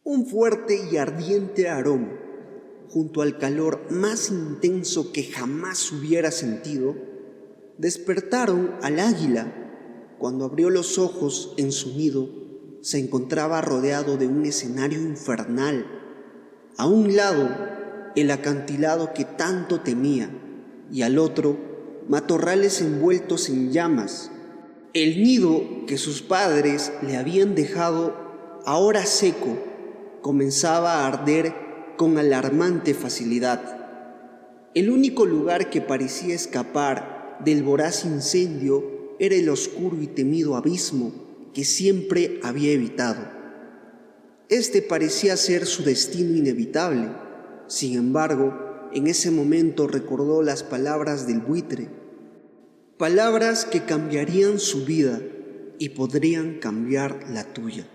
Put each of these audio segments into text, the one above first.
Un fuerte y ardiente aroma, junto al calor más intenso que jamás hubiera sentido, despertaron al águila. Cuando abrió los ojos en su nido, se encontraba rodeado de un escenario infernal. A un lado, el acantilado que tanto temía, y al otro, matorrales envueltos en llamas. El nido que sus padres le habían dejado, ahora seco, comenzaba a arder con alarmante facilidad. El único lugar que parecía escapar del voraz incendio era el oscuro y temido abismo que siempre había evitado. Este parecía ser su destino inevitable. Sin embargo, en ese momento recordó las palabras del buitre, palabras que cambiarían su vida y podrían cambiar la tuya.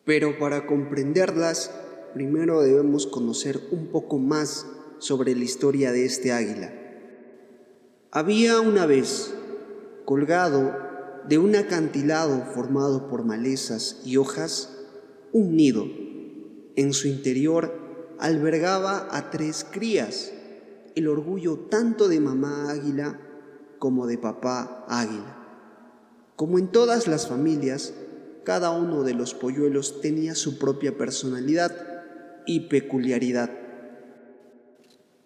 Pero para comprenderlas, primero debemos conocer un poco más sobre la historia de este águila. Había una vez, colgado de un acantilado formado por malezas y hojas, un nido. En su interior albergaba a 3 crías, el orgullo tanto de mamá águila como de papá águila. Como en todas las familias, cada uno de los polluelos tenía su propia personalidad y peculiaridad.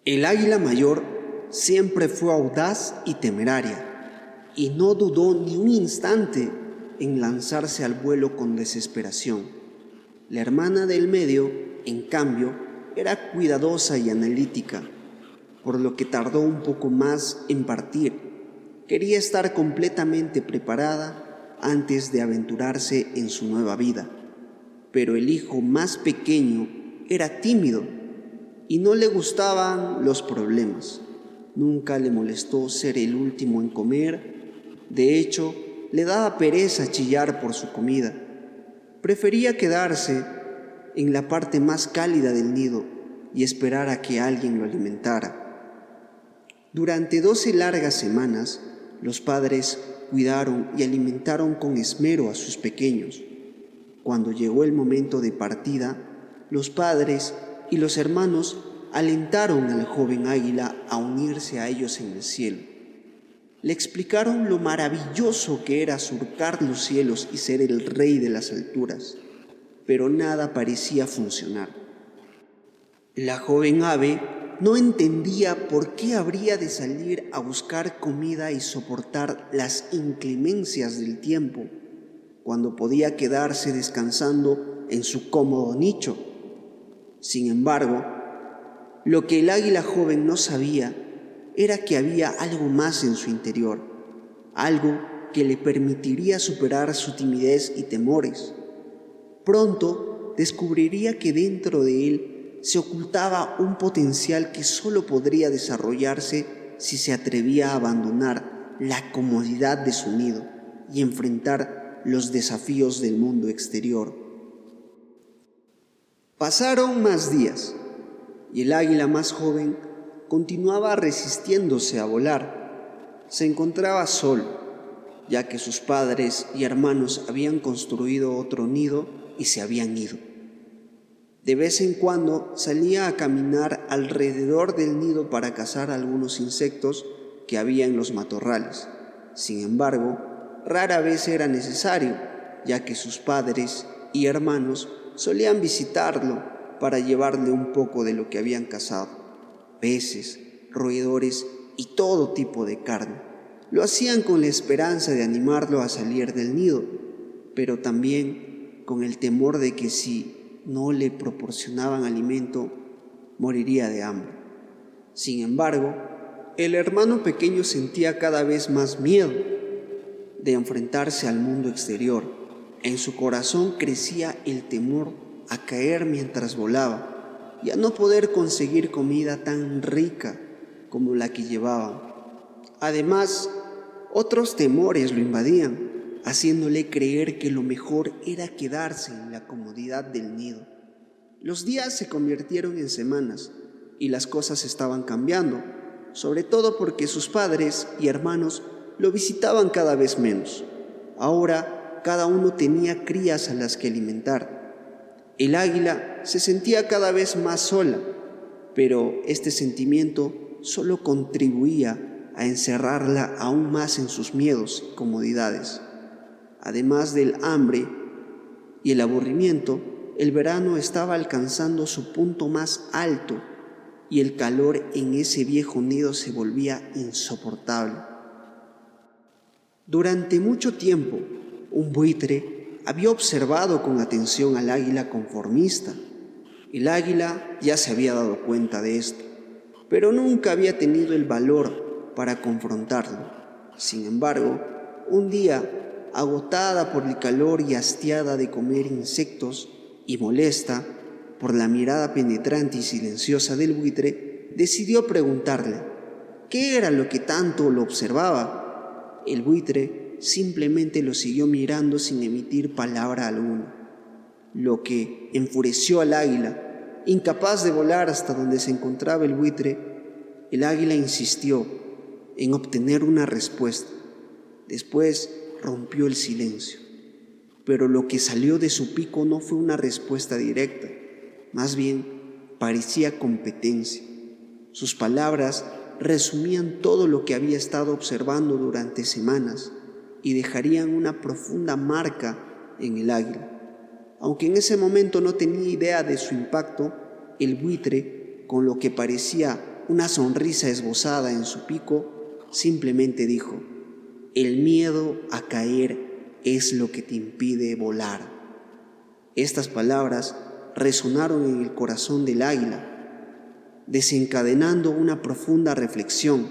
El águila mayor siempre fue audaz y temeraria, y no dudó ni un instante en lanzarse al vuelo con desesperación. La hermana del medio, en cambio, era cuidadosa y analítica, por lo que tardó un poco más en partir. Quería estar completamente preparada antes de aventurarse en su nueva vida. Pero el hijo más pequeño era tímido y no le gustaban los problemas. Nunca le molestó ser el último en comer. De hecho, le daba pereza chillar por su comida. Prefería quedarse en la parte más cálida del nido y esperar a que alguien lo alimentara. Durante 12 largas semanas, los padres cuidaron y alimentaron con esmero a sus pequeños. Cuando llegó el momento de partida, los padres y los hermanos alentaron al joven águila a unirse a ellos en el cielo. Le explicaron lo maravilloso que era surcar los cielos y ser el rey de las alturas, pero nada parecía funcionar. La joven ave no entendía por qué habría de salir a buscar comida y soportar las inclemencias del tiempo, cuando podía quedarse descansando en su cómodo nicho. Sin embargo, lo que el águila joven no sabía era que había algo más en su interior, algo que le permitiría superar su timidez y temores. Pronto descubriría que dentro de él se ocultaba un potencial que solo podría desarrollarse si se atrevía a abandonar la comodidad de su nido y enfrentar los desafíos del mundo exterior. Pasaron más días y el águila más joven continuaba resistiéndose a volar. Se encontraba solo, ya que sus padres y hermanos habían construido otro nido y se habían ido. De vez en cuando salía a caminar alrededor del nido para cazar algunos insectos que había en los matorrales. Sin embargo, rara vez era necesario, ya que sus padres y hermanos solían visitarlo para llevarle un poco de lo que habían cazado: peces, roedores y todo tipo de carne. Lo hacían con la esperanza de animarlo a salir del nido, pero también con el temor de que si no le proporcionaban alimento, moriría de hambre. Sin embargo, el hermano pequeño sentía cada vez más miedo de enfrentarse al mundo exterior. En su corazón crecía el temor a caer mientras volaba y a no poder conseguir comida tan rica como la que llevaban. Además, otros temores lo invadían, haciéndole creer que lo mejor era quedarse en la comodidad del nido. Los días se convirtieron en semanas y las cosas estaban cambiando, sobre todo porque sus padres y hermanos lo visitaban cada vez menos. Ahora cada uno tenía crías a las que alimentar. El águila se sentía cada vez más sola, pero este sentimiento solo contribuía a encerrarla aún más en sus miedos y comodidades. Además del hambre y el aburrimiento, el verano estaba alcanzando su punto más alto y el calor en ese viejo nido se volvía insoportable. Durante mucho tiempo, un buitre había observado con atención al águila conformista. El águila ya se había dado cuenta de esto, pero nunca había tenido el valor para confrontarlo. Sin embargo, un día, agotada por el calor y hastiada de comer insectos y molesta por la mirada penetrante y silenciosa del buitre, decidió preguntarle qué era lo que tanto lo observaba. El buitre simplemente lo siguió mirando sin emitir palabra alguna, lo que enfureció al águila. Incapaz de volar hasta donde se encontraba el buitre, el águila insistió en obtener una respuesta. Después rompió el silencio, pero lo que salió de su pico no fue una respuesta directa, más bien parecía competencia. Sus palabras resumían todo lo que había estado observando durante semanas y dejarían una profunda marca en el águila. Aunque en ese momento no tenía idea de su impacto, el buitre, con lo que parecía una sonrisa esbozada en su pico, simplemente dijo: «El miedo a caer es lo que te impide volar». Estas palabras resonaron en el corazón del águila, desencadenando una profunda reflexión.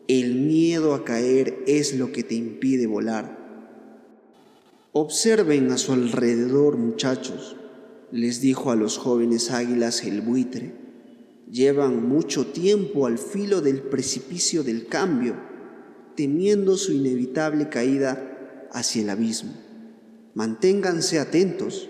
El miedo a caer es lo que te impide volar. «Observen a su alrededor, muchachos», les dijo a los jóvenes águilas el buitre. «Llevan mucho tiempo al filo del precipicio del cambio, temiendo su inevitable caída hacia el abismo. Manténganse atentos,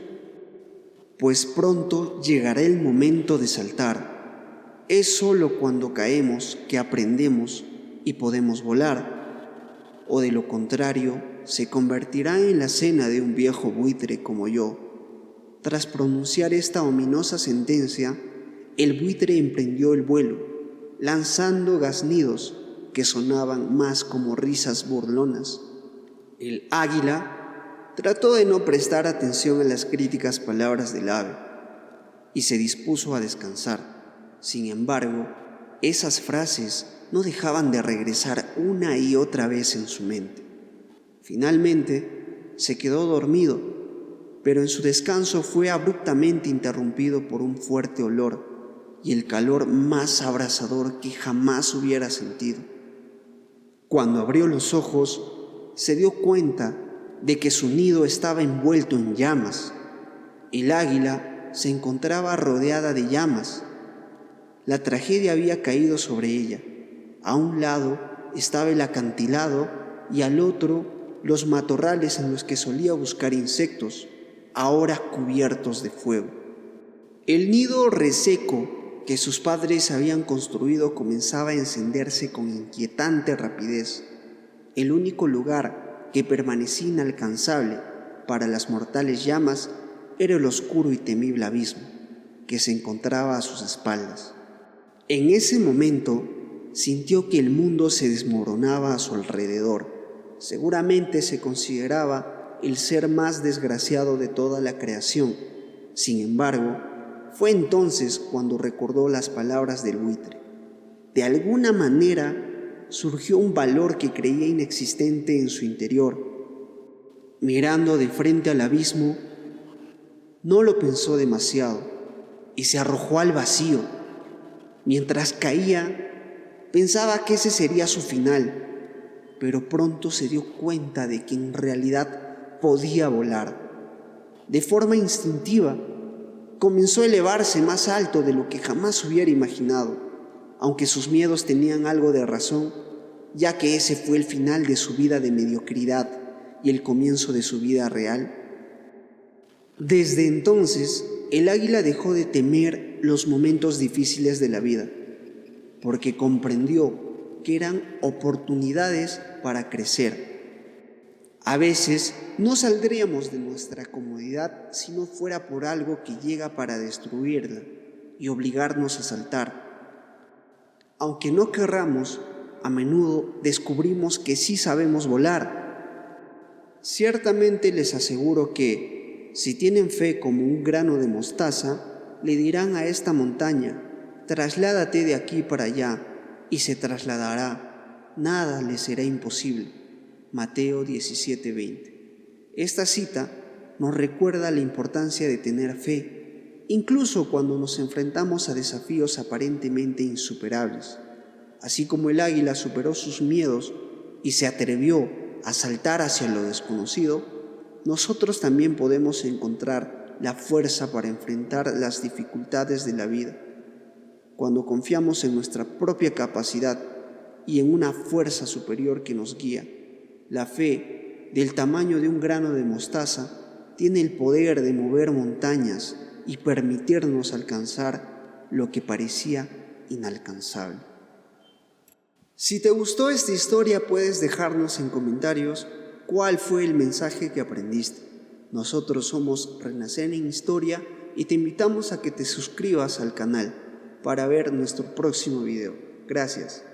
pues pronto llegará el momento de saltar. Es solo cuando caemos que aprendemos y podemos volar, o de lo contrario, se convertirá en la cena de un viejo buitre como yo». Tras pronunciar esta ominosa sentencia, el buitre emprendió el vuelo, lanzando graznidos que sonaban más como risas burlonas. El águila trató de no prestar atención a las críticas palabras del ave y se dispuso a descansar. Sin embargo, esas frases no dejaban de regresar una y otra vez en su mente. Finalmente, se quedó dormido, pero en su descanso fue abruptamente interrumpido por un fuerte olor y el calor más abrasador que jamás hubiera sentido. Cuando abrió los ojos, se dio cuenta de que su nido estaba envuelto en llamas. El águila se encontraba rodeada de llamas. La tragedia había caído sobre ella. A un lado estaba el acantilado y al otro los matorrales en los que solía buscar insectos, ahora cubiertos de fuego. El nido reseco que sus padres habían construido comenzaba a encenderse con inquietante rapidez. El único lugar que permanecía inalcanzable para las mortales llamas era el oscuro y temible abismo que se encontraba a sus espaldas. En ese momento sintió que el mundo se desmoronaba a su alrededor. Seguramente se consideraba el ser más desgraciado de toda la creación. Sin embargo, fue entonces cuando recordó las palabras del buitre. De alguna manera surgió un valor que creía inexistente en su interior. Mirando de frente al abismo, no lo pensó demasiado y se arrojó al vacío. Mientras caía, pensaba que ese sería su final, pero pronto se dio cuenta de que en realidad podía volar. De forma instintiva, comenzó a elevarse más alto de lo que jamás hubiera imaginado, aunque sus miedos tenían algo de razón, ya que ese fue el final de su vida de mediocridad y el comienzo de su vida real. Desde entonces, el águila dejó de temer los momentos difíciles de la vida, porque comprendió que eran oportunidades para crecer. A veces no saldríamos de nuestra comodidad si no fuera por algo que llega para destruirla y obligarnos a saltar. Aunque no querramos, a menudo descubrimos que sí sabemos volar. Ciertamente les aseguro que, si tienen fe como un grano de mostaza, le dirán a esta montaña: trasládate de aquí para allá, y se trasladará. Nada le será imposible. Mateo 17:20. Esta cita nos recuerda la importancia de tener fe, incluso cuando nos enfrentamos a desafíos aparentemente insuperables. Así como el águila superó sus miedos y se atrevió a saltar hacia lo desconocido, nosotros también podemos encontrar la fuerza para enfrentar las dificultades de la vida. Cuando confiamos en nuestra propia capacidad y en una fuerza superior que nos guía, la fe, del tamaño de un grano de mostaza, tiene el poder de mover montañas y permitirnos alcanzar lo que parecía inalcanzable. Si te gustó esta historia, puedes dejarnos en comentarios cuál fue el mensaje que aprendiste. Nosotros somos Renacer en Historia y te invitamos a que te suscribas al canal para ver nuestro próximo video. Gracias.